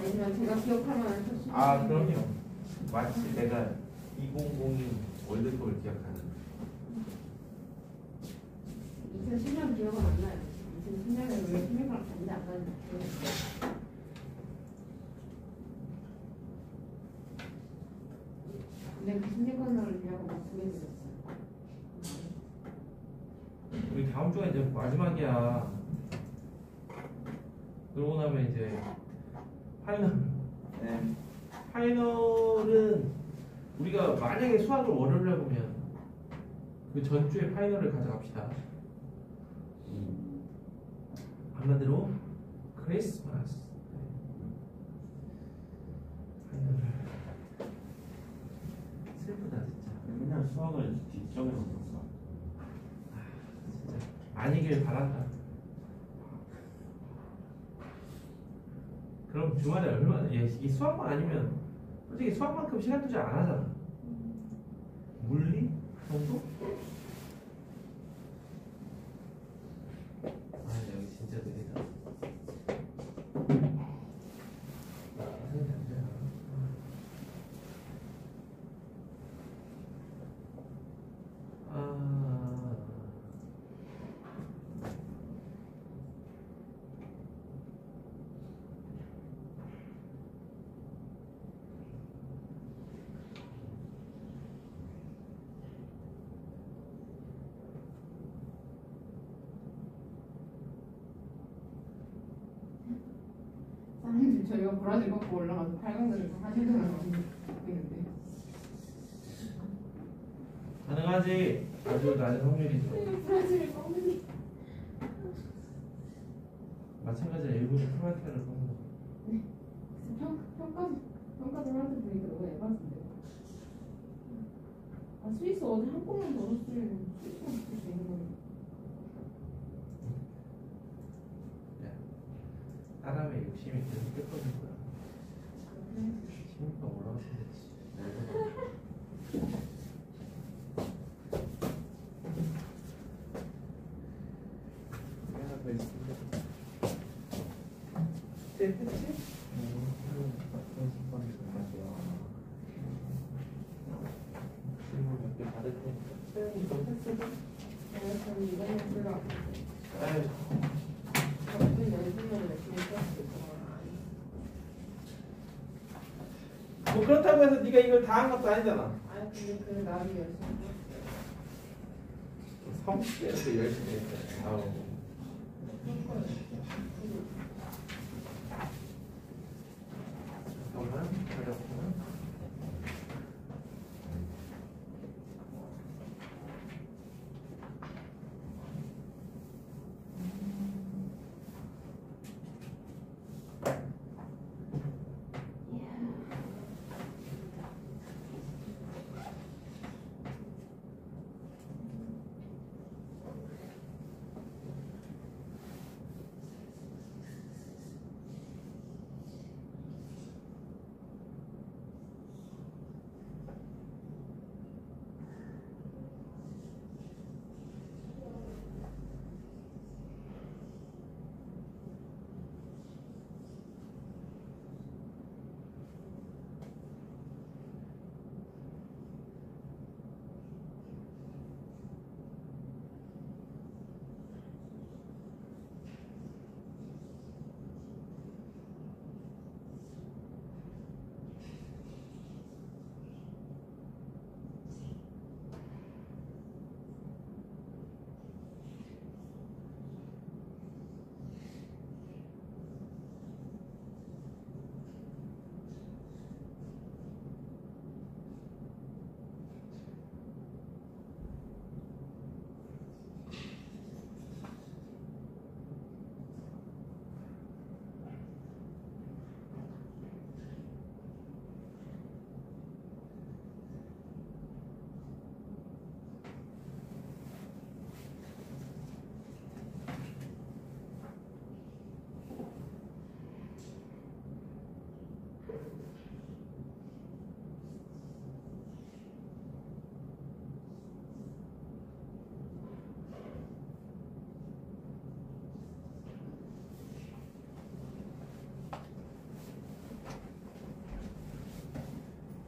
아니지만 제가 기억할 만한 첫 시즌. 아 그럼요. 마치 내가 2002 월드컵을 기억하는. 2010년 기억은 안 나요. 2010년에 왜 팀이랑 갔는지 안 가는지 모르겠어요. 근데 그 신대권을 기억하고 막 두개 드렸어요. 우리 다음 주가 이제 마지막이야. 그러고 나면 이제 파이널. 네. 파이널은 우리가 만약에 수학을 월요일에 보면 그 전주에 파이널을 가져갑시다. 한마디로 크리스마스 파이널을. 슬프다 진짜. 맨날 수학을 뒷점에서 봤어. 진짜 아니길 바란다. 그럼 주말에 얼마나 이 수학만 아니면 솔직히 수학만큼 시간 투자 안 하잖아. 물리 정도? 아 여기 진짜 느리다. 사장님 저희가 브라질 받고 올라가서 8강전에서 사실은 있는데 가능하지. 아주 낮은 확률이죠. 브라질을 꺾는 게 마찬가지로 일본이 크로아티아를 꺾는 거. 평가들한테 보니까 너무 에바인데. 아 스위스 어제 한 골만 더 넣었으면 스위스가 붙을 수 있는 건데. 사람의 욕심이 계속 끝거질 거야. 심리가 올라왔으면 됐지. 하나 더 있습니다. 됐지? 질문 몇 개 받을 테니까. 소영이 너 했어? 저는 이번에 불러. 아유. 무슨 연습을 열심히 했었어. 뭐 그렇다고 해서 네가 이걸 다 한 것도 아니잖아. 아니 근데 그 나비 열심히 했어. 30대에서 열심히 했어. 아우. 잠깐만 어렵구나.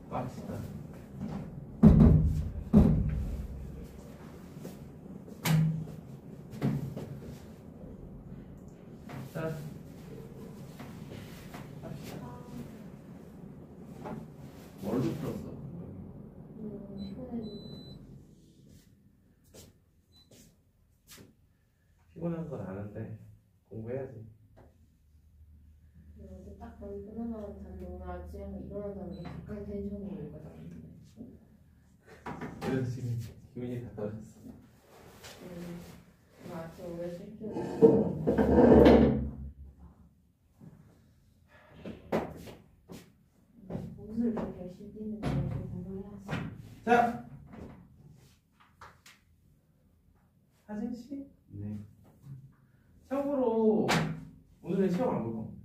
빡치다. 자, 뭘로 풀었어? 피곤한 건 아는데 공부해야지. 어제 딱 거의 끝나면 오늘 아침에 일어나자마자 가까이 텐션이 올 거잖아. 그래서 지금 기분이 다 떨어졌어. 오늘 아침 오늘 실수. 옷을 그렇게 열심히 뛰는데 좀 공부해야지. 자, 하진 씨. 네. 참고로 오늘은 시험 안 볼 겁니다.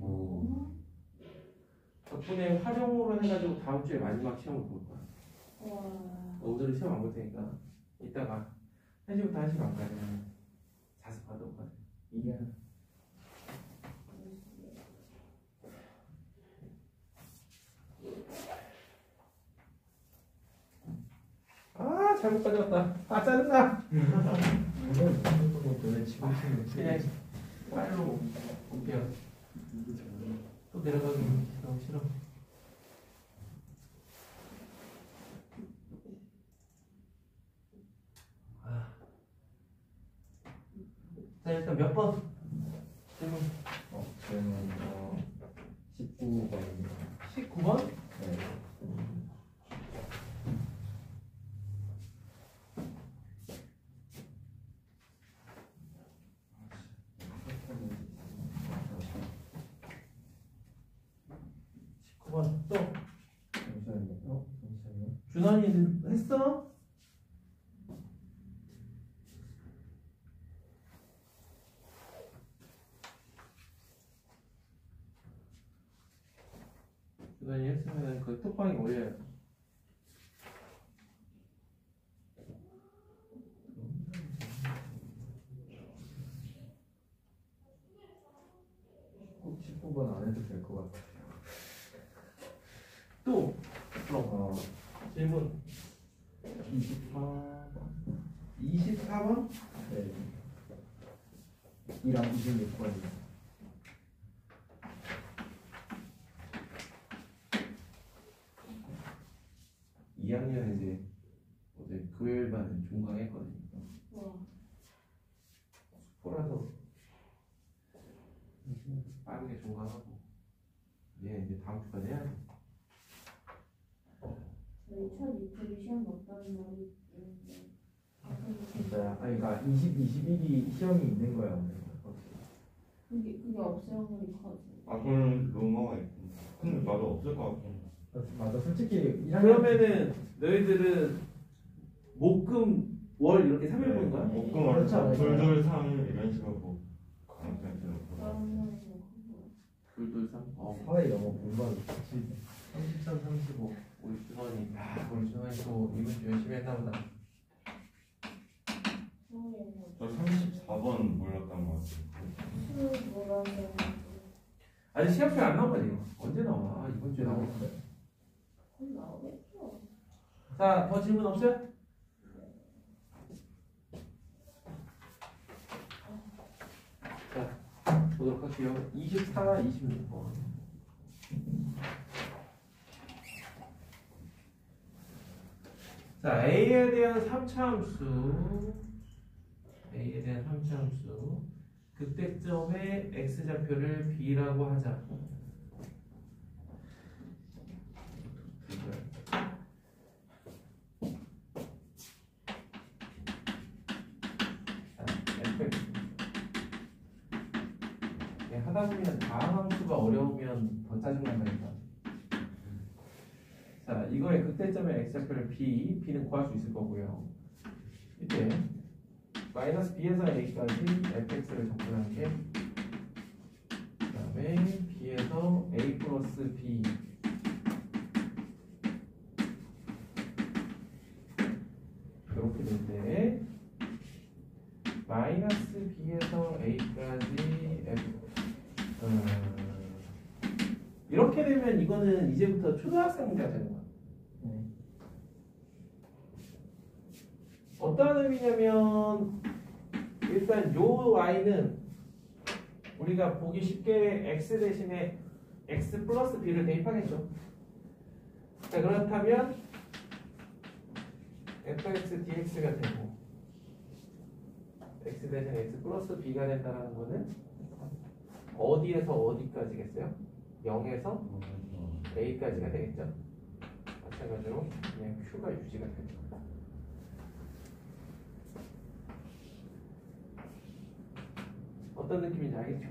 오. 덕분에 활용으로 해가지고 다음 주에 마지막 시험을 볼 거야. 와. 오늘은 시험 안 볼 테니까 이따가 1시부터 1시 반까지 자습하도록 하세요. 이게 아 잘못 가져왔다. 아 짜증나. 그냥 파일로 옮겨. 또 내려가기 너무 싫어. 자 일단 몇 번? 질문. 저는 19번입니다. 19번? 네. 또 잠시만요. 잠시만요. 준환이 했어? 준환이 했으면 그 톡방에 올려요. 꼭 19번 안 해도 될 것 같아요. 또 그럼 질문 24. 24번? 네. 2랑 26번이요. 2학년 이제 어제 교일반은 종강했거든요. 와. 수포라서 빠르게 종강하고 얘 이제 다음 주까지 해야 돼. 저희 첫 이틀이 시험 없다는 말이 있는데. 진짜요? 아니, 그러니까 21이 시험이 있는 거예요. 그게 없을 확률이 커져. 아 그럼 로마가 있고 근데 나도 없을 것 같긴 해. 맞아, 솔직히 1학년 그러면은 너희들은 목금 월 이렇게 3일 보는 거야? 목금을 그렇죠. 돌돌 3일 이런 식으로 보고 강의생 들어보고 그러면 둘둘삼. 사회에 너무 공부하기 싫지. 33, 35. 우리 준원이 우리 준원이 또 이번 주 열심히 했나 보다. 저 34번 몰랐던 것 같아요. 술 뭐라고. 아직 시험표 안 나온 거지? 언제 나와? 이번 주에 나올 거야. 그럼 나오겠죠. 자, 더 질문 없어요? 자, 보도록 할게요. 24, 26번. 자, A에 대한 3차 함수. A에 대한 3차 함수. 극대점의 X좌표를 B라고 하자. 하다 보면 다항 함수가 어려우면 더 짜증난다니까. 자, 이거의 극대점의 x좌표를 b는 구할 수 있을 거고요. 이때 마이너스 b에서 a까지 fx를 접근한 게, 그 다음에 b에서 a 플러스 b 이렇게 될 때 마이너스 b에서 a까지 f 이렇게 이렇게 되면 이거는 이제부터 초등학생 문제가 되는 거야. 네. 어떠한 의미냐면 일단 요 y는 우리가 보기 쉽게 x 대신에 x 플러스 b를 대입하겠죠. 자, 그렇다면 fx dx가 되고 x 대신 x 플러스 b가 된다는 거는 어디에서 어디까지겠어요? 0에서 a까지가 되겠죠. 마찬가지로 그냥 q가 유지가 되죠. 어떤 느낌인지 알겠죠?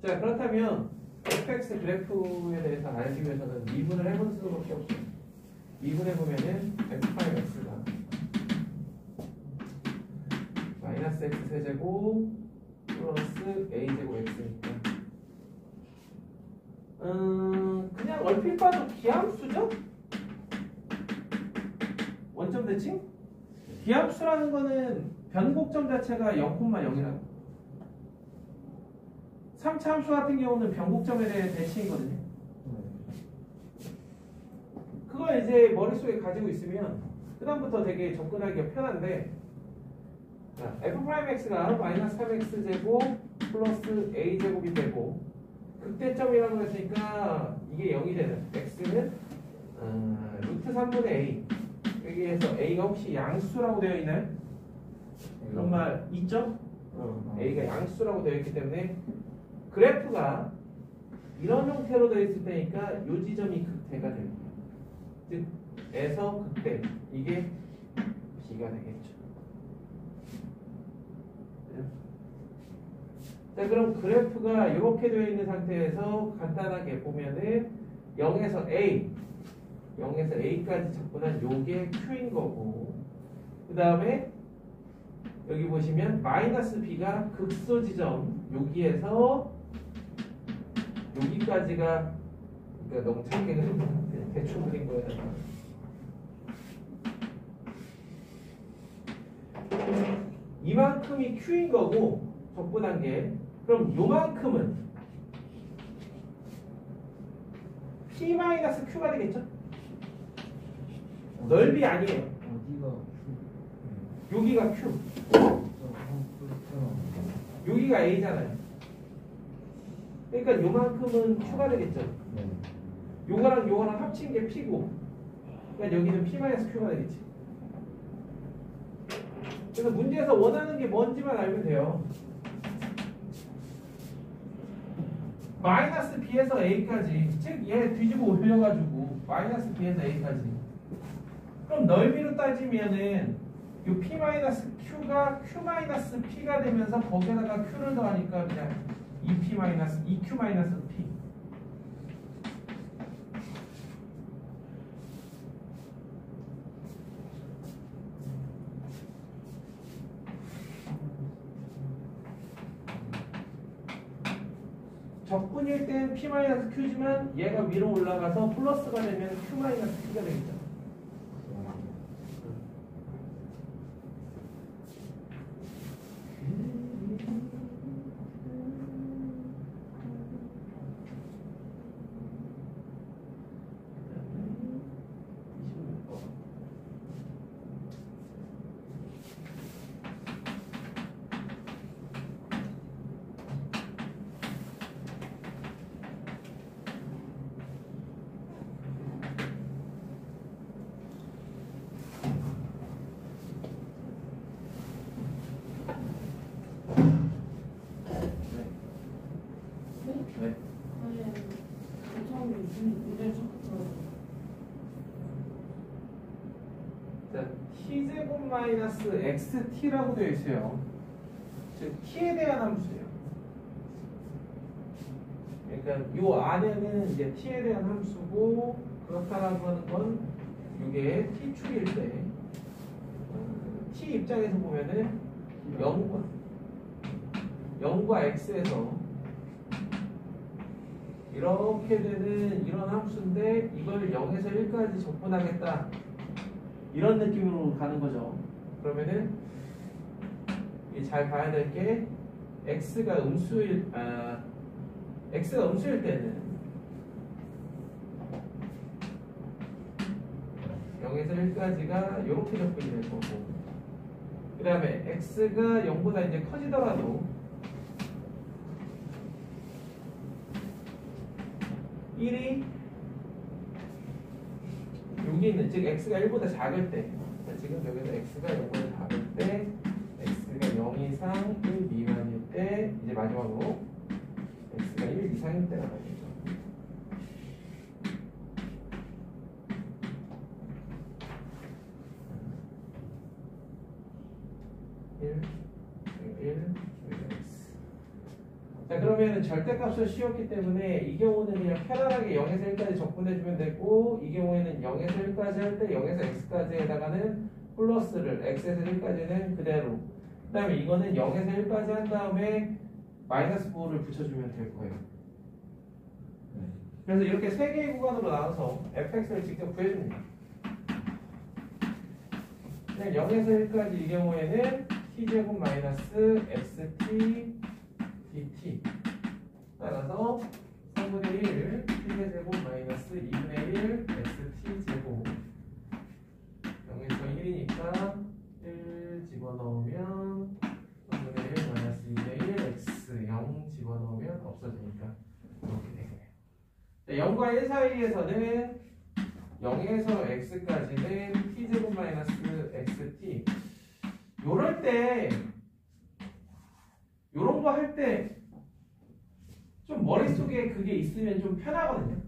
자, 그렇다면 fx 그래프에 대해서 알기 위해서는 미분을 해볼 수밖에 없어요. 미분해보면은 f'x가 마이너스 x 세제곱 플러스 a제곱 x니까 그냥 얼핏 봐도 기함수죠? 원점 대칭? 기함수라는 거는 변곡점 자체가 0,0이라고. 3차 함수 같은 경우는 변곡점에 대해 대칭이거든요. 그걸 이제 머릿속에 가지고 있으면 그다음부터 되게 접근하기가 편한데, 자, f'x가 마이너스 3x 제곱 플러스 a 제곱이 되고 극대점이라고 했으니까 이게 0이 되는 x는 루트 3분의 a, 여기에서 a가 혹시 양수라고 되어 있나요? 그런 말 있죠? a가 양수라고 되어 있기 때문에 그래프가 이런 형태로 되어 있을 때니까 이 지점이 극대가 됩니다. 즉 에서 극대, 이게 b가 되겠죠. 자, 그럼 그래프가 이렇게 되어 있는 상태에서 간단하게 보면은 0에서 a까지 접근한 요게 q인 거고, 그 다음에 여기 보시면 마이너스 b가 극소 지점, 여기에서 여기까지가, 그러니까 너무 짧게 그냥 대충 그린 거예요. 이만큼이 q인 거고 접근한 게, 그럼 요만큼은 p-q가 되겠죠? 넓이 아니에요. 여기가 q, 여기가 a잖아요. 그러니까 요만큼은 q가 되겠죠. 요거랑 요거랑 합친 게 p고, 그러니까 여기는 p-q가 되겠지. 그래서 문제에서 원하는 게 뭔지만 알면 돼요. 마이너스 b에서 a까지, 즉 얘 뒤집어 올려가지고 마이너스 b에서 a까지. 그럼 넓이로 따지면은 이 p-q가 q-p가 되면서 거기에다가 q를 더하니까 그냥 2q-p. 적분일 땐 p-q지만 얘가 위로 올라가서 플러스가 되면 q-q가 되겠죠. t제곱 마이너스 xt라고 되어 있어요. 즉 t에 대한 함수예요. 그러니까 요 안에는 이제 t에 대한 함수고, 그렇다라고 하는 건 이게 t축일 때 t 입장에서 보면은 0과 x에서 이렇게 되는 이런 함수인데 이걸 0에서 1까지 접근하겠다, 이런 느낌으로 가는 거죠. 그러면은 잘 봐야 될 게 x가 음수일 x가 음수일 때는 0에서 1까지가 이렇게 접근이 될 거고, 그 다음에 x가 0보다 이제 커지더라도 1이 여기 있는, 즉 x가 1보다 작을 때, 지금 여기서 x가 0보다 작을 때, x가 0 이상 1 미만일 때, 이제 마지막으로 x가 1 이상일 때가 되겠죠. 1, x. 자, 그러면은 절대값을 씌웠기 때문에 이 경우는 그냥 편안하게 0에서 1까지 적분해주면 되고, 이 경우에는 0에서 1까지 할 때 0에서 x까지에다가는 플러스를, x에서 1까지는 그대로, 그 다음에 이거는 0에서 1까지 한 다음에 마이너스 9를 붙여주면 될 거예요. 그래서 이렇게 세 개의 구간으로 나눠서 fx를 직접 구해줍니다. 그냥 0에서 1까지 이 경우에는 t제곱 마이너스 xt dt, 따라서 3분의 1 t제곱 마이너스 2분의 1 xt제곱, 0에서 1이니까 1 집어넣으면 3분의 1 마이너스 2분의 1 x, 0 집어넣으면 없어지니까 이렇게 되네요. 0과 1 사이에서는 0에서 x까지는 t제곱 마이너스 xt, 요럴 때 요런 거 할 때 좀 머릿속에 그게 있으면 좀 편하거든요.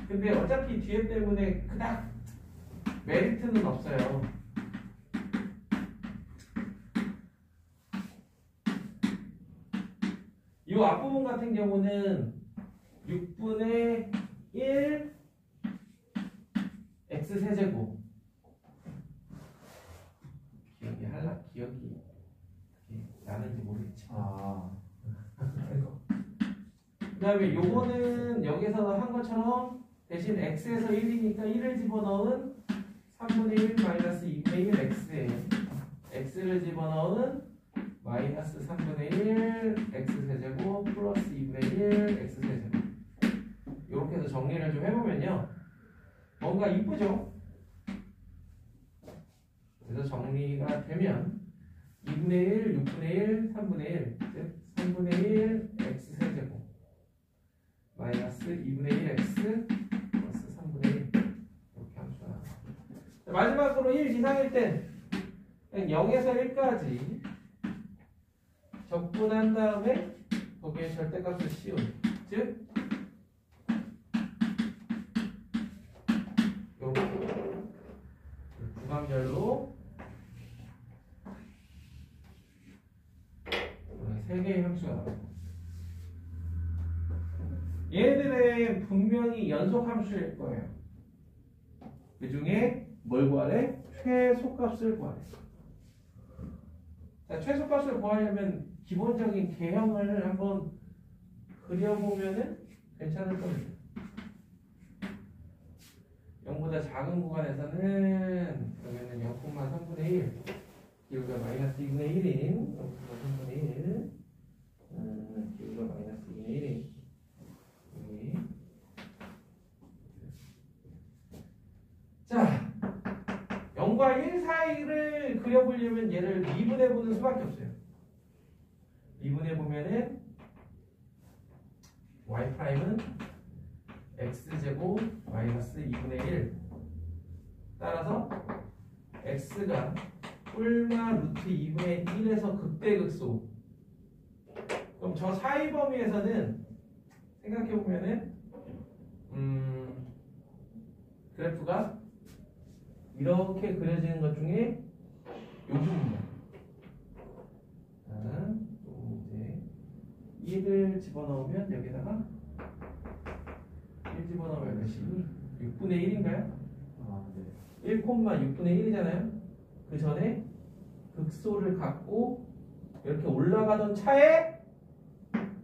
근데 어차피 뒤에 때문에 그닥 메리트는 없어요. 이 앞부분 같은 경우는 6분의 1 x 세제곱, 기억이 나는지 모르겠지만, 그 다음에 요거는 여기서 한 것처럼 대신 x에서 1이니까 1을 집어넣은 3분의 1 마이너스 2분의 1 x에 x를 집어넣은 마이너스 3분의 1 x 세제곱 플러스 2분의 1 x 세제곱, 이렇게 해서 정리를 좀 해보면요, 뭔가 이쁘죠? 그래서 정리가 되면 2분의 1, 6분의 1, 3분의 1, 즉 3분의 1 x 세제곱 마이너스 2분의 1 x 플러스 3분의 1, 이렇게 함수가 나와요. 마지막으로 1 이상일 땐 0에서 1까지 적분한 다음에 거기에 절대값을 씌운, 즉 이렇게 구간별로 세 개의 함수가 나옵니다. 얘네들은 분명히 연속 함수일 거예요. 그 중에 뭘 구하래? 최소값을 구하래. 자, 최소값을 구하려면 기본적인 개형을 한번 그려보면은 괜찮을 겁니다. 0보다 작은 구간에서는 그러면은 0,3분의 1, 기울기가 마이너스 2분의 1인 0,3분의 1, 기울기가 마이너스 2분의 1인 여기. 자, 0과 1 사이를 그려보려면 얘를 미분해 보는 수밖에 없어요. 미분해 보면은 y''은 x제곱 마이너스 2분의 1, 따라서 x가 뿔마 루트 2분의 1에서 극대극소. 그럼 저 사이 범위에서는 생각해보면은 그래프가 이렇게 그려지는 것 중에 요 부분이야. 또 이제 1을 집어넣으면 여기다가 1 집어넣으면 몇이니? 6분의 1인가요? 네. 1,6분의 1이잖아요. 그 전에 극소를 갖고 이렇게 올라가던 차에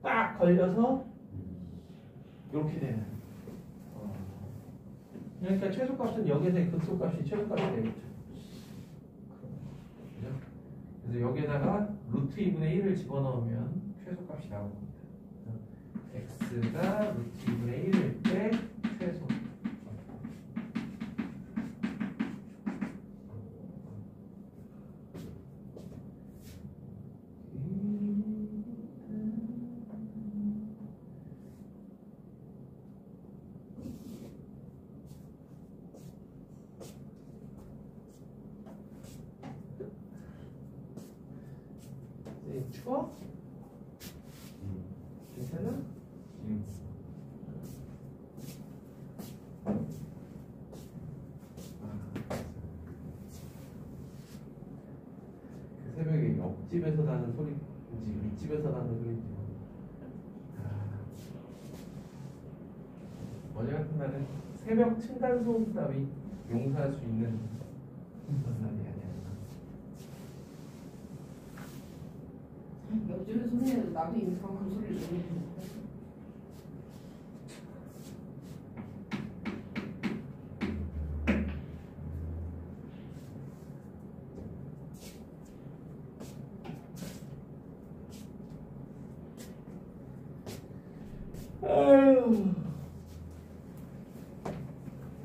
딱 걸려서 이렇게 되는. 그러니까 최소값은 여기서의 극소값이 최소값이 되겠죠. 그죠? 그래서 여기에다가 루트 2분의 1을 집어넣으면 최소값이 나온 겁니다. x가 루트 2분의 1일 때 최소. 추워? 괜찮아? 그 새벽에 옆집에서 나는 소리인지 윗집에서 나는 소리인지 어제 같은 날은 새벽 층간소음 따위 용서할 수 있는 그런 날이 아니야. 옆집에 소리내도 나도 이미 방금 소리를 내는 아유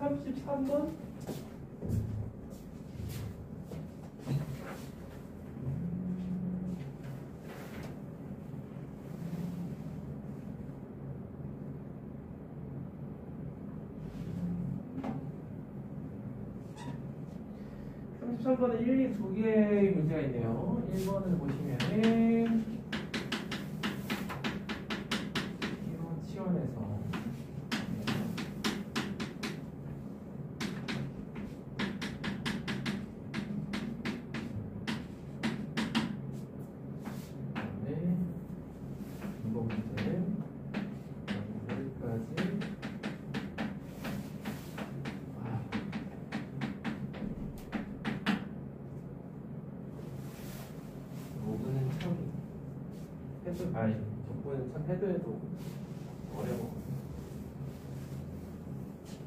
33번? 번은 1, 2 두 개의 문제가 있네요. 1번을 보시면은 이런 치원에서 그다음에 이번 문제는 여기까지. 아니, 정보는 참 해도 어려워.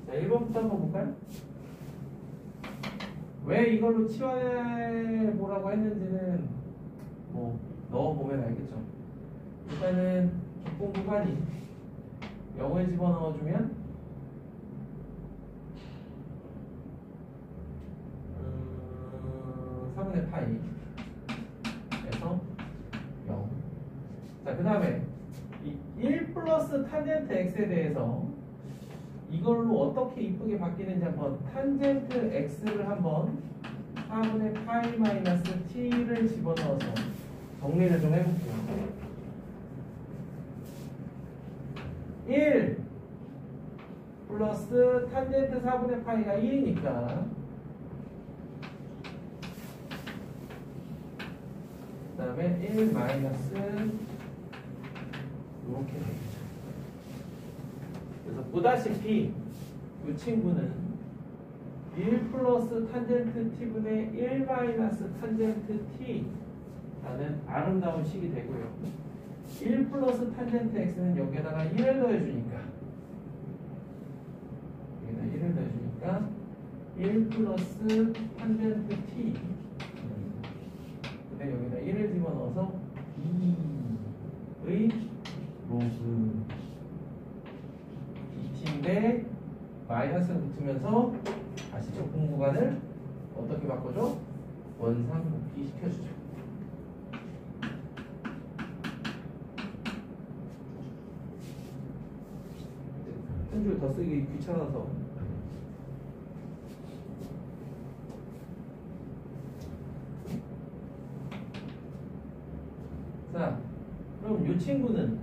자, 1번부터 한번 볼까요? 왜 이걸로 치환해 보라고 했는지는 뭐 넣어보면 알겠죠. 일단은 조건 구간이 0을 집어넣어주면 3분의 파이 에서 0. 자, 그 다음에 이 1 플러스 탄젠트 x에 대해서 이걸로 어떻게 이쁘게 바뀌는지 한번 탄젠트 x를 한번 4분의 파이 마이너스 t를 집어넣어서 정리를 좀 해볼게요. 1 플러스 탄젠트 4분의 파이가 1이니까 그 다음에 1 마이너스 이렇게 되겠죠. 그래서 보다시피 이 친구는 1 플러스 탄젠트 t분의 1 마이너스 탄젠트 t 라는 아름다운 식이 되고요. 1 플러스 탄젠트 x는 여기에다가 1을 더해주니까 여기다 1을 더해주니까 1 플러스 탄젠트 t 근데 여기다 1을 집어넣어서 2의 로그 2t인데 마이너스를 붙으면서 다시 적분 구간을 어떻게 바꿔줘? 원상복귀 시켜주죠. 한 줄 더 쓰기 귀찮아서 자, 그럼 이 친구는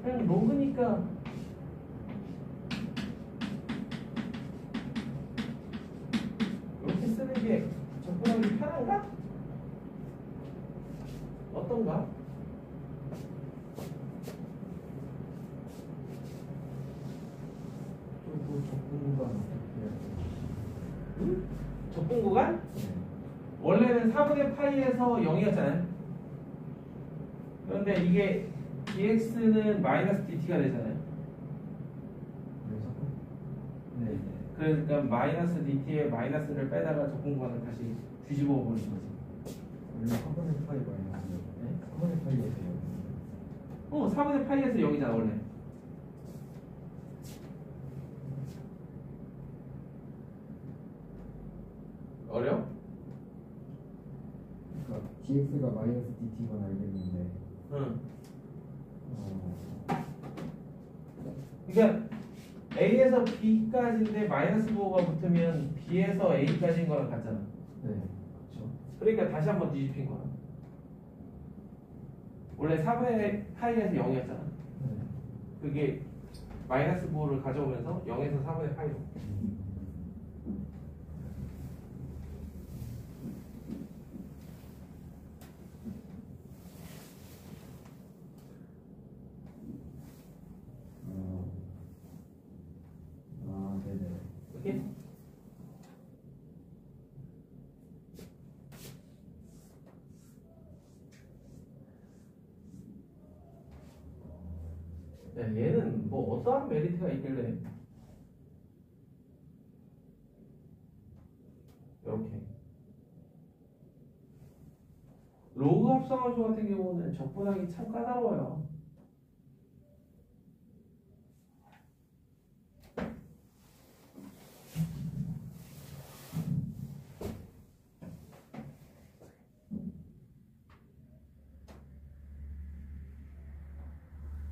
그냥 로그니까 이렇게 쓰는 게 접근하기 편한가? 어떤가? 접근 구간 어떻게 해야 응? 접근 구간? 원래는 4분의 파이에서 0이었잖아요. 그런데 이게 dx는 마이너스 dt가 되잖아요. 네. 그러니까 마이너스 dt에 마이너스를 빼다가 접근 구간을 다시 뒤집어 버린 거지. 원래 3분의 파이 파이에서요. 4분의 파이에서 0이잖아 원래. 어려? 그러니까 dx가 마이너스 dt 건 알겠는데. 응. 어, 그러니까 A에서 B까지인데 마이너스 부호가 붙으면 B에서 A까지인 거랑 같잖아. 네. 그렇죠. 그러니까 다시 한번 뒤집힌 거야. 원래 4분의 파이에서 0이었잖아. 네. 그게 마이너스 부호를 가져오면서 0에서 4분의 파이로. 네네. 오케이? 야, 얘는 뭐 어떠한 메리트가 있길래 이렇게 로그 합성함수 같은 경우는 접근하기 참 까다로워요.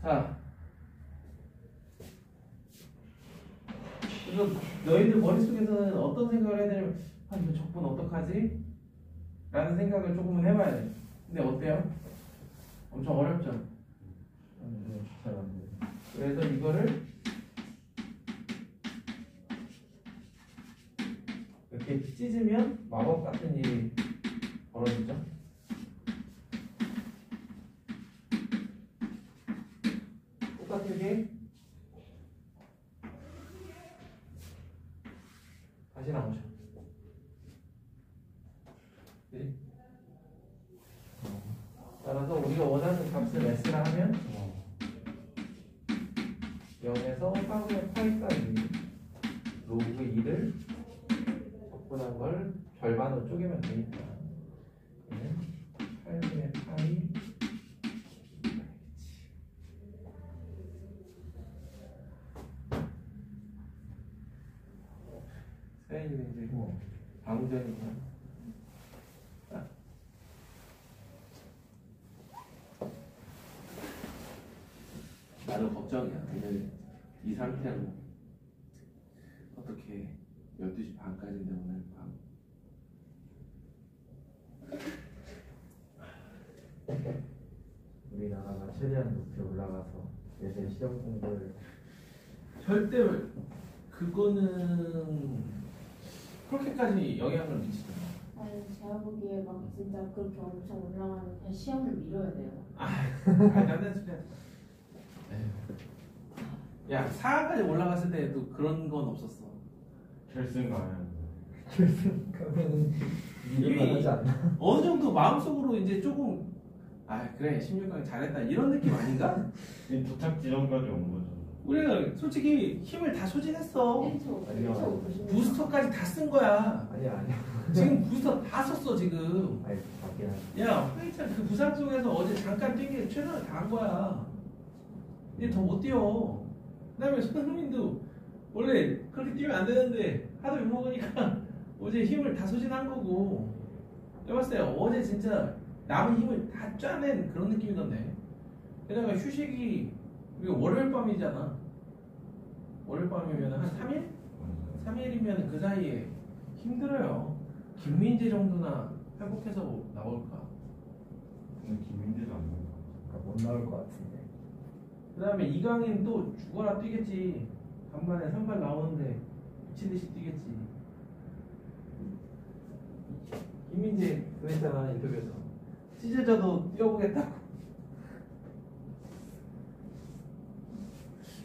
자, 그래서 너희들 머릿속에서는 어떤 생각을 해야 되냐면 이거 적분 어떡하지? 라는 생각을 조금은 해봐야 돼. 근데 어때요? 엄청 어렵죠? 네, 잘 안 돼요. 그래서 이거를 이렇게 찢으면 마법 같은 일이 벌어지죠? 똑같은 게 다시 나오죠. 네? 따라서 우리가 원하는 값을 S라 하면 0에서 4분의 파이까지 로그 2를 적분한 걸 절반으로 쪼개면 되니까 얘는 8분의 파이 세인이 이제 방전이냐. 나도 걱정이야. 오늘 이 상태로 어떻게 12시 반까지인데 오늘 밤. 우리나라가 최대한 높이 올라가서 예대 시험 공부를 절대 그거는 그렇게까지 영향을 미치잖아. 아니 제가 보기에 막 진짜 그렇게 엄청 올라가는 시험을 미뤄야 돼요. 말도 안 되는 소리야. 야, 4까지 올라갔을 때도 그런 건 없었어. 결승가요. 그러면은 이해만 하지 않나? 어느 정도 마음속으로 이제 조금 그래 16강 잘했다 이런 느낌 아닌가? 도착 지점까지 온 거죠. 우리가 솔직히 힘을 다 소진했어. 1초, 아니요. 1초 부스터까지 다 쓴 거야. 아니야. 지금 부스터 다 썼어 지금. 아니 맞긴 하지. 야, 황희찬 그 부상 속에서 어제 잠깐 뛴 게 최선을 다한 거야. 이제 더 못 뛰어. 그다음에 손흥민도 원래 그렇게 뛰면 안 되는데 하도 욕먹으니까 어제 힘을 다 소진한 거고. 내가 봤을 때 어제 진짜 남은 힘을 다 짜낸 그런 느낌이던데. 게다가 휴식이 우리가 월요일 밤이잖아. 월요일 밤이면 한 3일? 3일이면 그 사이에 힘들어요. 김민재 정도나 회복해서 나올까? 근데 김민재도 안 나와. 그러니까 못 나올 것 같은데. 그 다음에 이강인 또 죽어라 뛰겠지. 간만에 선발 나오는데 미친듯이 뛰겠지. 김민재 그랬잖아 인터뷰에서. 찢어져도 뛰어보겠다고.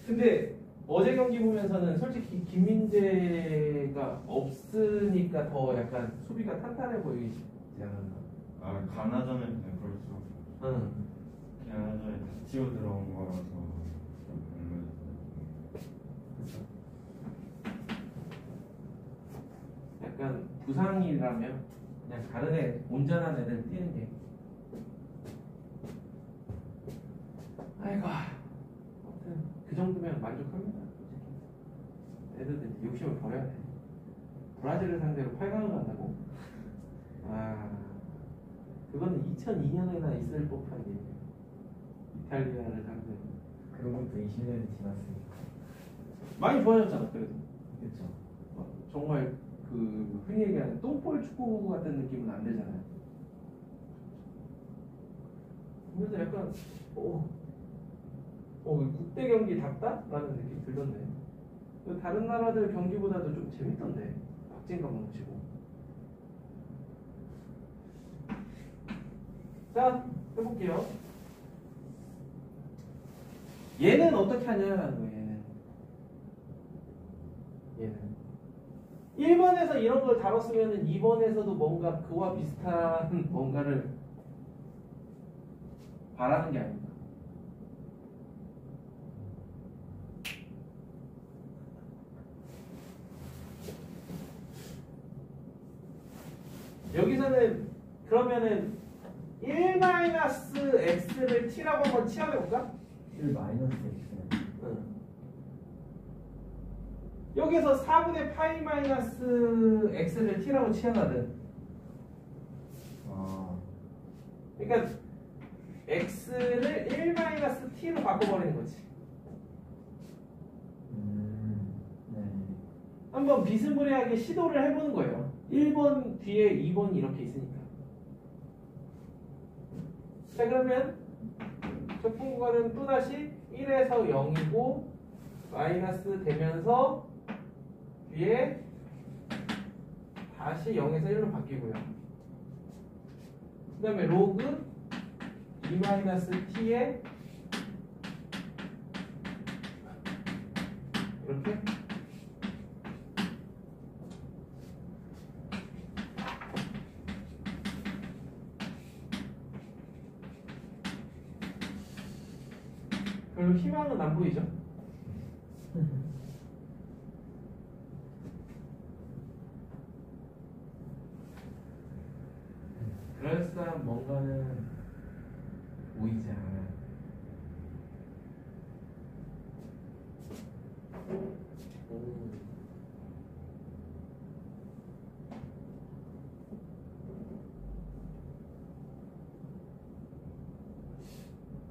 근데 어제 경기 보면서는 솔직히 김민재가 없으니까 더 약간 수비가 탄탄해 보이지 않았나? 가나전에 그냥 그럴 수가 없어. 응. 가나전에 다치고 들어온 거라서 좀 약간 부상이라면 그냥 다른 애 온전한 애들 뛰는 게 만족합니다. 애들은 이제 욕심을 버려야 돼. 브라질을 상대로 8강을 간다고? 아, 그거는 2002년에나 있을 법한 얘기예요. 이탈리아를 상대로. 그런 것도 20년이 지났으니까. 많이 좋아졌잖아, 그래도. 그렇죠. 정말 그 흔히 얘기하는 똥볼 축구 같은 느낌은 안 되잖아요. 그래서 약간 국대 경기 답다? 라는 느낌 들던데. 다른 나라들 경기보다도 좀 재밌던데. 박진감 넘치고. 자, 해볼게요. 얘는 어떻게 하냐라는 거예요. 얘는 1번에서 이런 걸 다뤘으면 2번에서도 뭔가 그와 비슷한 뭔가를 바라는 게 아닙니다. 여기서는 그러면은 1-x를 t라고 한번 취합해볼까? 1 마이너스 x. 여기서 4분의 파이 마이너스 x를 t라고 취하거든. 그러니까 x를 1-t로 바꿔버리는 거지. 네. 한번 비스무리하게 시도를 해보는 거예요. 1번 뒤에 2번이 이렇게 있으니까. 자, 그러면 적분 구간은 또다시 1에서 0이고 마이너스 되면서 뒤에 다시 0에서 1로 바뀌고요. 그 다음에 로그 2-t에 이렇게 별로 희망은 안 보이죠? 그럴싸한 뭔가는 보이지 않아요.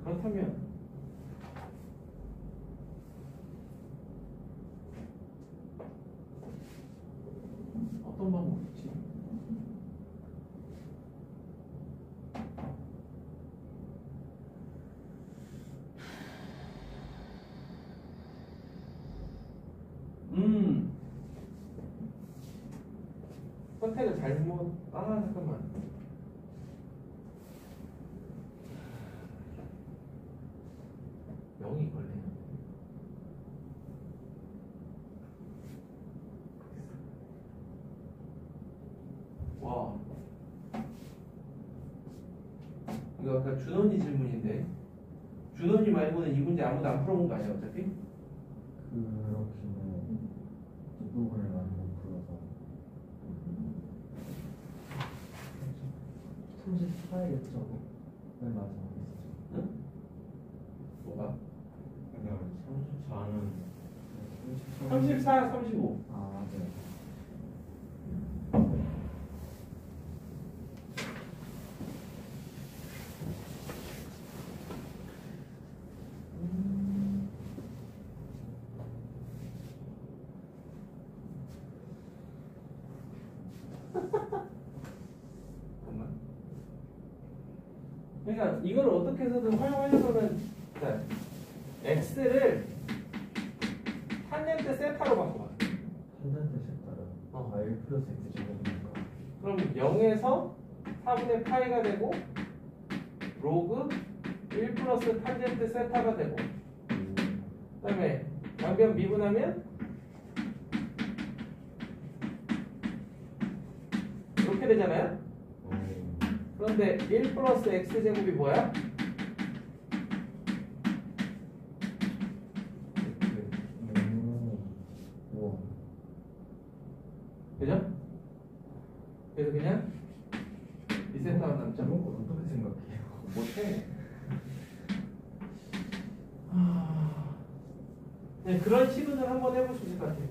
그렇다면 어떤 방법이 있지? 선택을 잘못. 잠깐만. 영이 걸리네. 와. 이거 아까 준원이 질문인데. 준원이 말고는 이 문제 아무도 안 풀어본 거 아니야, 어차피? 그렇기는 이 부분을 많이 못 풀어서 34였죠. 네, 맞아. 응? 뭐가? 그냥 34는 34, 35. 아, 네. 그러니까 이걸 어떻게 해서든 활용하려면 자, x를 탄젠트 세타로 바꿔봐. 탄젠트 색깔은 1 플러스 x 제곱이니까. 그럼 0에서 4분의 파이가 되고 로그 1 플러스 탄젠트 세타가 되고 그 다음에 양변 미분하면 이렇게 되잖아요. 그런데 1 플러스 x 제곱이 뭐야? 그죠? 그래서 그냥 리셋하면 남죠? 이런 걸 어떻게 생각해요? 못해. 네, 그런 시도를 한번 해볼 수 있을 것 같아요.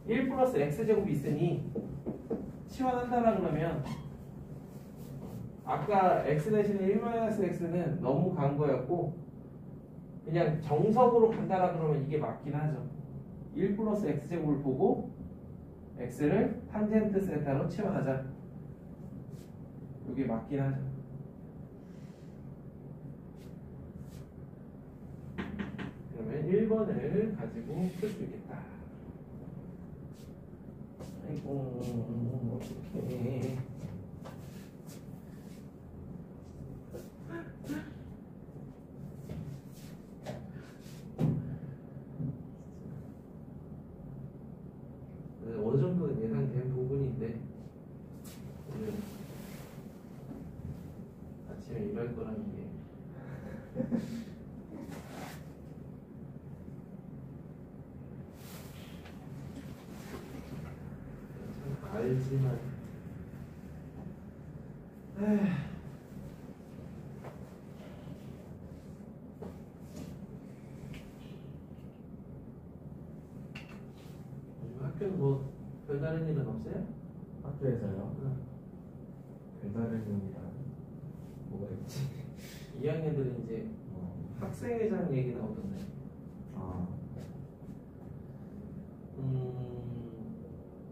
1 플러스 x제곱이 있으니 치환한다라 그러면 아까 x 대신에 1 마이너스 x는 너무 간 거였고 그냥 정석으로 간다라 그러면 이게 맞긴 하죠. 1 플러스 x제곱을 보고 x를 탄젠트 세타로 치환하자. 이게 맞긴 하죠. 그러면 1번을 가지고 풀 수 있겠다. 아이고 어떡해. 어느 정도는 예상된 부분인데 오늘 아침에 이럴 거라는 게 참 알지만 요즘 학교는 뭐 별다른 일은 없어요? 학교에서요? 응. 별다른 의미란 뭐가 있지? 2학년들은 이제 학생회장 얘기 나오던데. 아,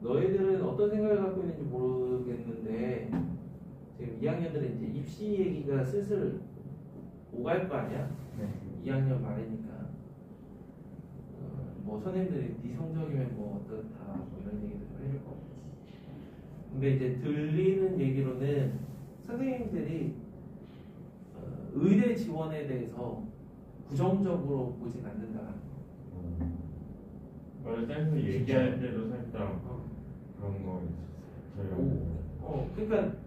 너희들은 어떤 생각을 갖고 있는지 모르겠는데 지금 2학년들은 이제 입시 얘기가 슬슬 오갈 거 아니야? 네. 2학년 말이니까 뭐 선생님들이 네 성적이면 뭐 어떻다 뭐 이런 얘기도 좀 해줄 거고. 근데 이제 들리는 얘기로는 선생님들이 의대 지원에 대해서 부정적으로 보진 않는다. 맞아, 쌤이 얘기할 때도 살짝 그런 거 있었어요. 그러니까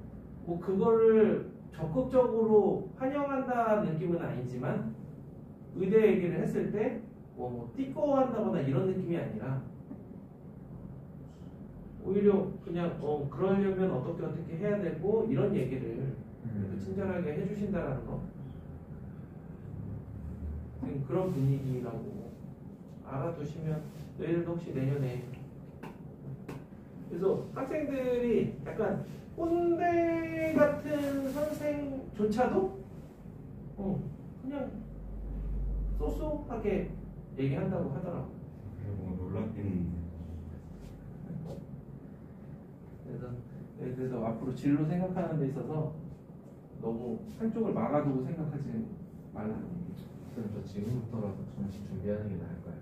뭐 그거를 적극적으로 환영한다는 느낌은 아니지만 의대 얘기를 했을 때 뭐 띠꺼워한다거나 이런 느낌이 아니라 오히려 그냥 그러려면 어떻게 해야 되고 이런 얘기를 친절하게 해주신다라는 거. 지금 그런 분위기라고 알아두시면 너희들도 혹시 내년에 그래서 학생들이 약간 꼰대 같은 선생조차도 그냥 쏘쏘하게 얘기한다고 하더라고. 그리고 놀랍긴 그래서 앞으로 진로 생각하는 데 있어서 너무 한쪽을 막아두고 생각하지 말라는 얘기죠. 그럼 저 지금부터라도 정신 준비하는 게 나을까요?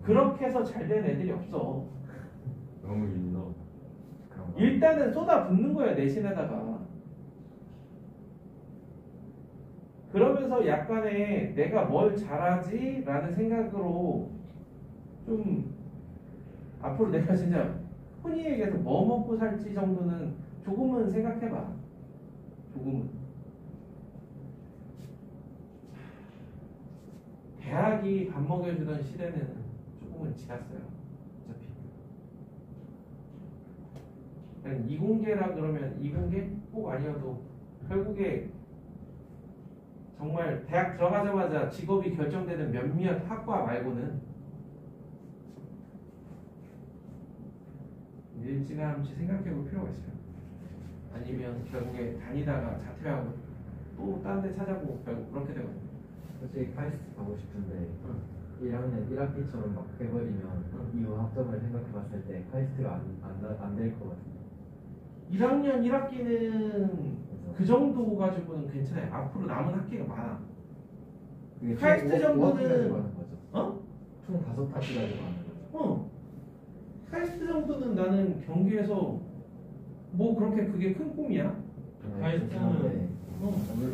그렇게 해서 잘 된 애들이 없어. 너무 있어. 그런 거. 일단은 쏟아붓는 거야 내신에다가. 그러면서 약간의 내가 뭘 잘하지? 라는 생각으로 좀 앞으로 내가 진짜 흔히 얘기해서 뭐 먹고 살지 정도는 조금은 생각해봐. 조금은. 대학이 밥 먹여주던 시대는 조금은 지났어요. 어차피. 그냥 이공계라 그러면 이공계 꼭 아니어도 결국에 정말 대학 들어가자마자 직업이 결정되는 몇몇 학과 말고는 일찌감치 생각해볼 필요가 있어요. 아니면 결국에 다니다가 자퇴하고 또 다른 데 찾아보고 결국 그렇게 되거든요. 솔직히 카이스트 가고 싶은데 1학년 1학기처럼 막 해버리면 이후 학점을 생각해봤을 때 카이스트가 안 될 것 같아요. 1학년 1학기는 그 정도 가지고는 괜찮아요. 앞으로 남은 학기가 많아. 그게 카이스트 정도는- 하는 거죠. 어? 총 5학기까지 하는 거죠. 카이스트 정도는 나는 경기에서 뭐 그렇게 그게 큰 꿈이야. 카이스트는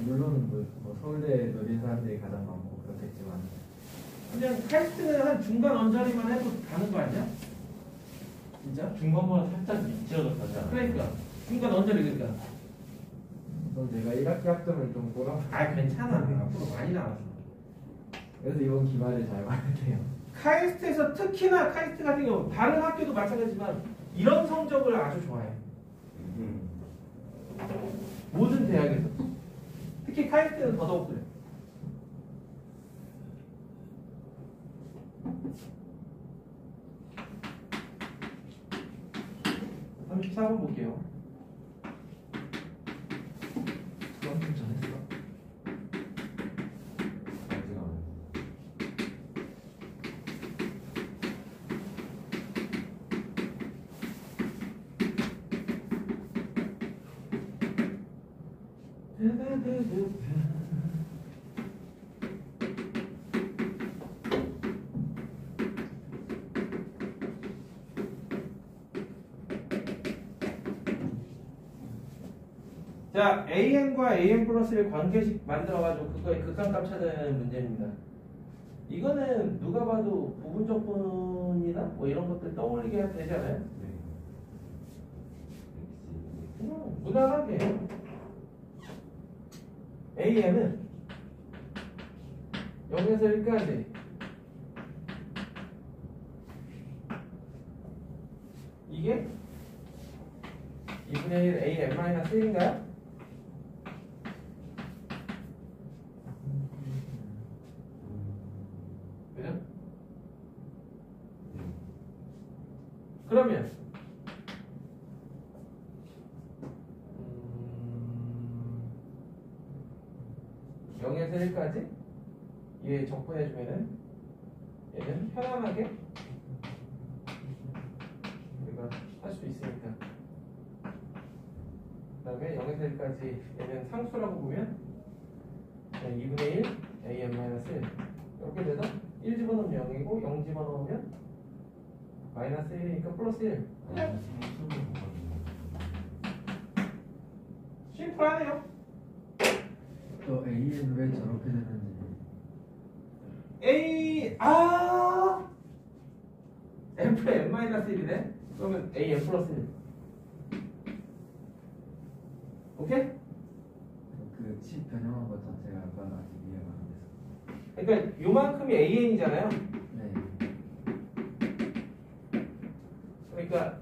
물론 뭐 서울대 노린 사람들이 가장 많고 그렇겠지만 그냥 카이스트는 한 중간 언저리만 해도 가는 거 아니야? 진짜? 중간보다 살짝 밑이어서 가지 않아? 그러니까 중간 언저리 그러니까. 그럼 내가 1학기 학점을 좀 꼬라. 괜찮아. 앞으로 많이 나왔어. 그래서 이번 기말에 잘 봐야 돼요. 카이스트에서 특히나 카이스트 같은 경우 다른 학교도 마찬가지지만 이런 성적을 아주 좋아해. 모든 대학에서. 특히 카이스트는 더더욱 그래. 자, AN과 AN 플러스를 관계식 만들어가지고 그거의 극한값 찾아내는 문제입니다. 이거는 누가 봐도 부분적분이나 뭐 이런 것들 떠올리게 해도 되잖아요. 무난하게 AN은 0에서 1까지 이게 2분의 1 AN-1인가요? 그죠? 그러면 0에서 1까지 얘 적분해주면은 얘는 편안하게 우리가 할 수 있으니까 그 다음에 0에서 1까지 얘는 상수라고 보면 2분의 1 AN-1 이렇게 돼서 1 집어넣으면 0이고 0 집어넣으면 마이너스 1이니까 플러스 1 심플하네요. 또 A는 왜 저렇게 되는지. F에 n-1이네? 그러면 AN 플러스 1 오케이? 그 식 변형한 것 자체가 약간 아직 이해가 안 돼서. 그러니까 요만큼이 AN이잖아요. 네. 그러니까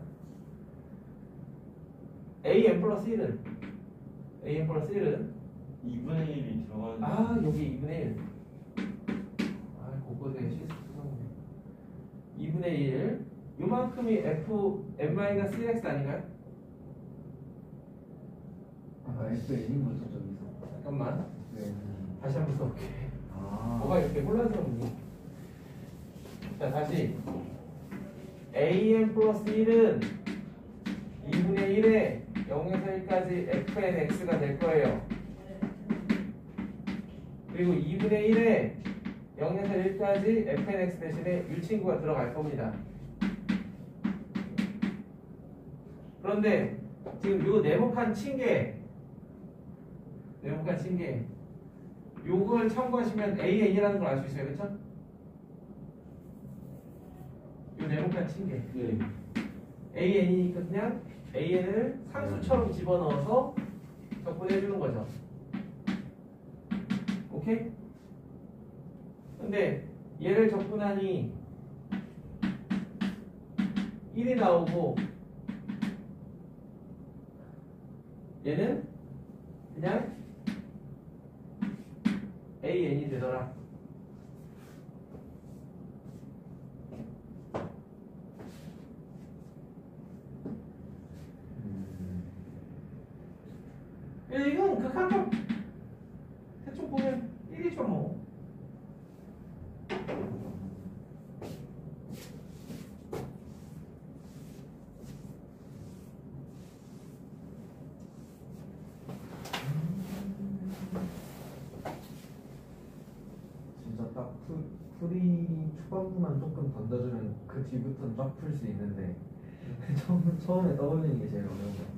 AN 플러스 1은 AN 플러스 1은 2분의 1이 들어가는 여기 2분의 1 그거에 실수 나오네. 2분의 1 요만큼이 Fn-1x 아닌가요? FN인 거죠 저기서. 잠깐만 네. 다시 한번 써볼게. 아. 뭐가 이렇게 혼란스럽니? 자 다시 AN 플러스 1은 2분의 1에 0에서 1까지 fnx가 될 거예요. 그리고 2분의 1에 0에서 1까지 fnx 대신에 유친구가 들어갈 겁니다. 그런데 지금 요 네모칸 친개 요걸 참고하시면 AN이라는 걸 알 수 있어요. 그쵸? 요 네모칸 친개 네. AN이니까 그냥 AN을 상수처럼 집어넣어서 적분해 주는 거죠. 오케이? 근데 얘를 적분하니 1이 나오고 얘는 그냥 AN이 되더라. 이건 극한값 대충 보면 1이죠 뭐. 진짜 딱 풀이 초반부만 조금 던져주면 그 뒤부터는 쫙 풀 수 있는데 처음에 떠올리는 게 제일 어려운 것 같아요.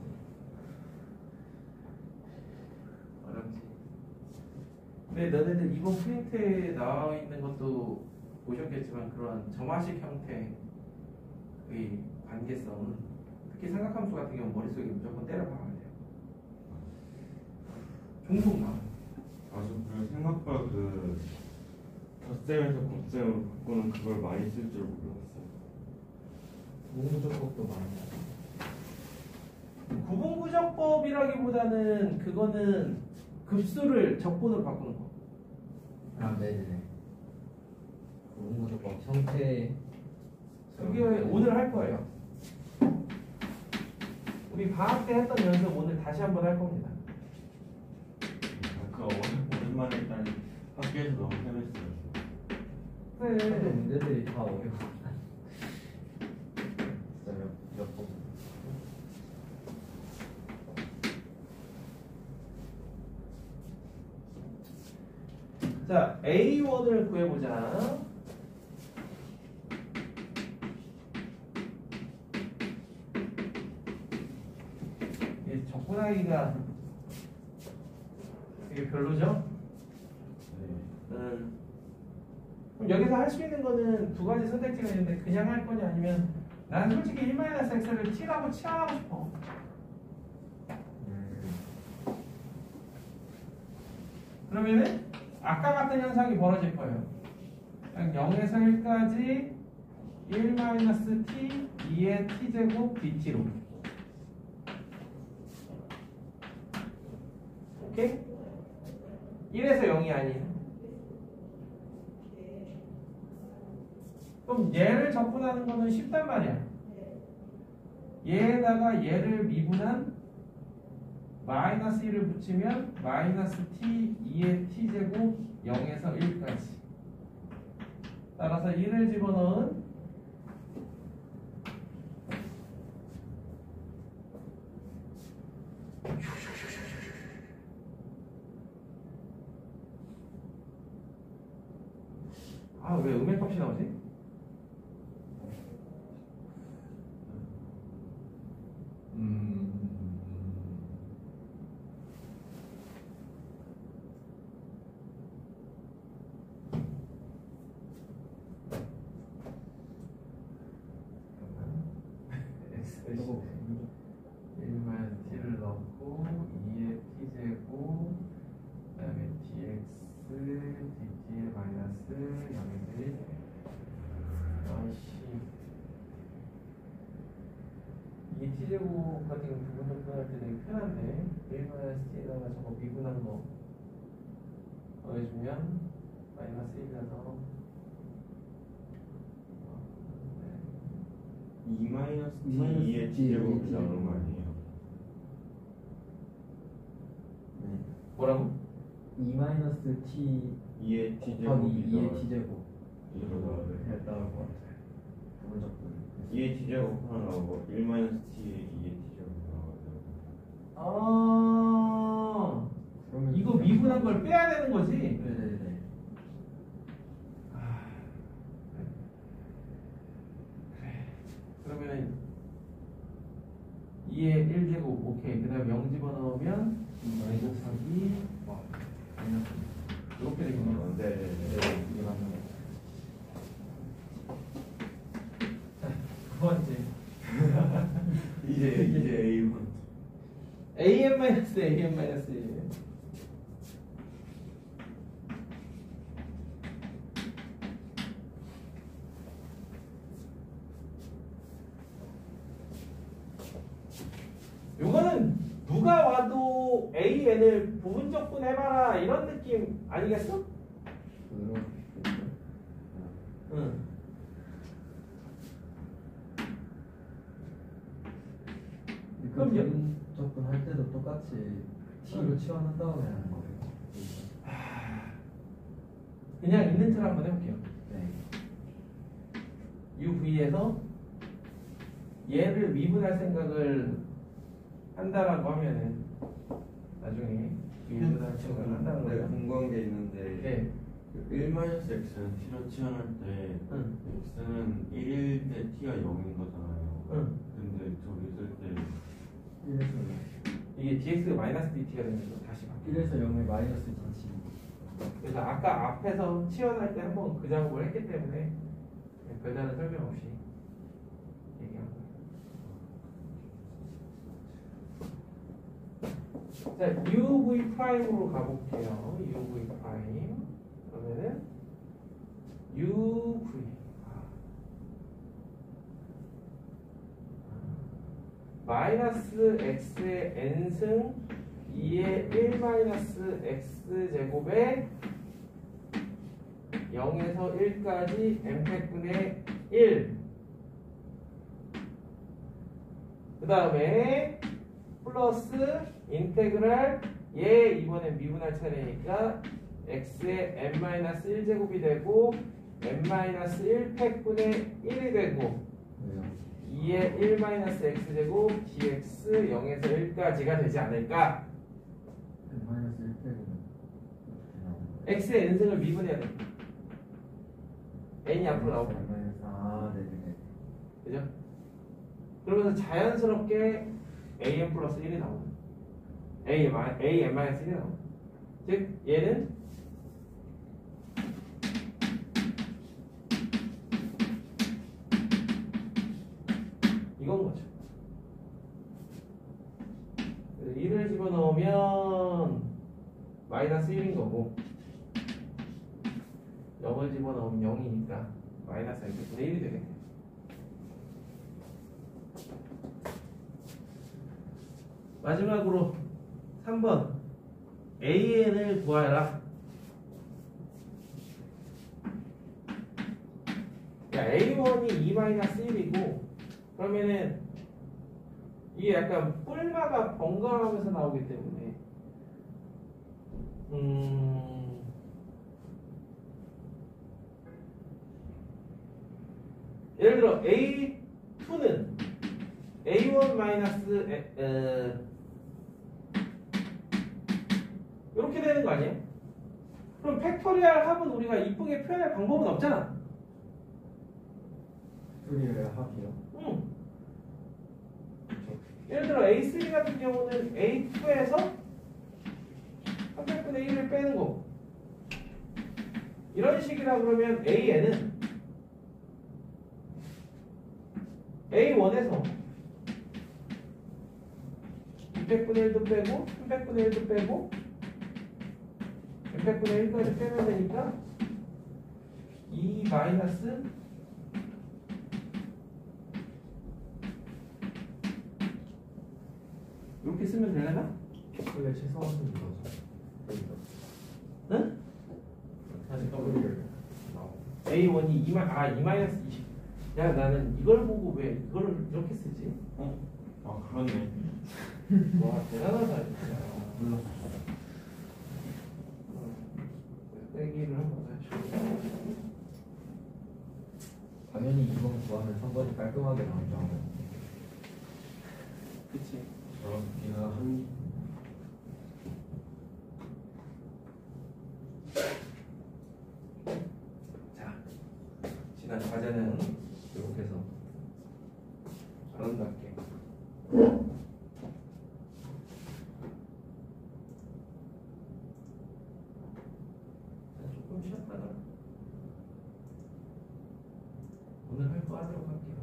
어렵지. 근데 너네들 이번 프린트에 나와 있는 것도 보셨겠지만 그런 점화식 형태의 관계성은 특히 삼각함수 같은 경우 머릿속에 무조건 때려 박아야 돼요. 종종 나와요. 저 생각보다 그 덧셈에서 곱셈으로 바꾸는 그걸 많이 쓸 줄 몰랐어요. 무조건도 많이. 구분구적법이라기보다는 그거는 급수를 적분으로 바꾸는 거. 아 네네네. 무조건 형태. 그게 오늘 할 거예요. 우리 방학 때 했던 연습 오늘 다시 한번 할 겁니다. 아까 오랜만에 일단 학교에서 너무 편했어요. 근데 그래. 문제들이 다 어려워. 진짜 몇 번. 자, A1을 구해보자. 이 적분하기가 이게 별로죠? 그럼 여기서 할 수 있는 거는 두 가지 선택지가 있는데 그냥 할 거냐 아니면 난 솔직히 1-x를 t라고 치환하고 싶어. 그러면은 아까 같은 현상이 벌어질 거예요. 그냥 0에서 1까지 1-t 2의 t제곱 dt로. 오케이? 1에서 0이 아닌. 그럼 얘를 적분하는 거는 쉽단 말이야. 얘에다가 얘를 미분한 마이너스 1을 붙이면 마이너스 t 2의 t제곱 0에서 1까지. 따라서 1을 집어넣은 왜 음액값이 나오지? 이거 1만 t를 넣고 2의 t제곱 그 다음에 dx dt의 마이너스 0에서 1. 아이씨, 이게 t제곱 같은 경우 부분 적분할 때 되게 편한데 1 t에다가 저거 미분한 거 더해주면 마이너스 1이라서 2-t 2의 t제곱이 나오는 거 아니에요? 뭐라고? 2-t 2의 곱하기 t제곱이 2의 t제곱 이거 나와요. 나올 것 같아요. 부분 적분. 2의 t제곱 하나 나오고 1-t의 2의 t제곱 나와요. 아, 그러면 이거 미분한 걸 빼야 되는 거지? 네네네. 그러면은 2의 1제곱 오케이. 그 다음에 0 집어넣으면 곱하기 마이너스 이렇게 되겠네요. 네네네. 이게 맞는 거. 자, 두 번째 이제 A1. AM-AM-1. 요거는 누가 와도 AN을 부분적분 해봐라 이런 느낌 아니겠어? 응. 그럼 그럼 부분 적분 할 때도 똑같이 t로 치환한 다음에 하는 거예요. 그냥 있는 틀 한번 해볼게요. 네. UV에서 얘를 미분할 생각을 한다라고 하면은 나중에 미분할 생각을 한다는 내가 거예요. 궁금한 게 있는데 네. 1-x는 t로 치환할 때 응. x는 1일 때 t가 0인 거잖아요. 응. 근데 저기 쓸 때 1에서 이게 dx가 마이너스 dt가 되면서 다시 바뀌어요. 1에서 0의 마이너스 dt. 그래서 아까 앞에서 치환할 때 한번 그 작업을 했기 때문에 별다른 설명 없이 얘기한 거예요. 자, UV 프라임으로 가볼게요. UV 프라임. 그러면은 UV 마이너스 x의 n승 2의 1 마이너스 x 제곱에 0에서 1까지 m팩분의 1. 그 다음에 플러스 인테그랄 얘 이번엔 미분할 차례니까 x의 n-1 제곱이 되고 n-1 팩분의 1이 되고 왜요? 2의 1-x 제곱 dx 0에서 1까지가 되지 않을까? 마이너스 1 빼고는 어떻게 나오는 거예요? x의 n승을 미분해야 돼. n이 앞으로 나오고. 아, 네네네. 그죠? 그러면서 자연스럽게 am 플러스 1이 나오는 am 마이너스 1이 나오는 즉 얘는 이건 거죠. 그래서 1을 집어넣으면 마이너스 1인 거고 0을 집어넣으면 0이니까 마이너스 1분의 1이 되겠네요. 마지막으로 3번 AN을 구하라. 야, A1이 2-1이고 그러면은 이게 약간 뿔마가 번갈아가면서 나오기 때문에 예를 들어 A2는 A1 마이너스 이렇게 되는 거 아니에요? 그럼 팩토리얼 합은 우리가 이쁘게 표현할 방법은 없잖아. 팩토리얼 합이요? 응. 예를 들어 A3 같은 경우는 A2에서 300분의 1을 빼는 거고 이런 식이라 그러면 AN은 A1에서 200분의 1도 빼고 300분의 1도 빼고 100분의 1까지 빼면 되니까 2 마이너스 이렇게 쓰면 되려나? 팩토리얼 최소한은 이거죠. 응? 사실 팩토리얼 A1이 2 마이너스 20. 야 나는 이걸 보고 왜 이걸 이렇게 쓰지? 아 그렇네. 와 대단하다 진짜. 몰랐어. 빼기를 한번 해줘. 당연히 2번 구하면 3번이 깔끔하게 나오죠. 그치. 그렇긴 한. 자, 지난 과제는 이렇게 해서 아름답게 조금 쉬었다가 오늘 할 거 하도록 할게요.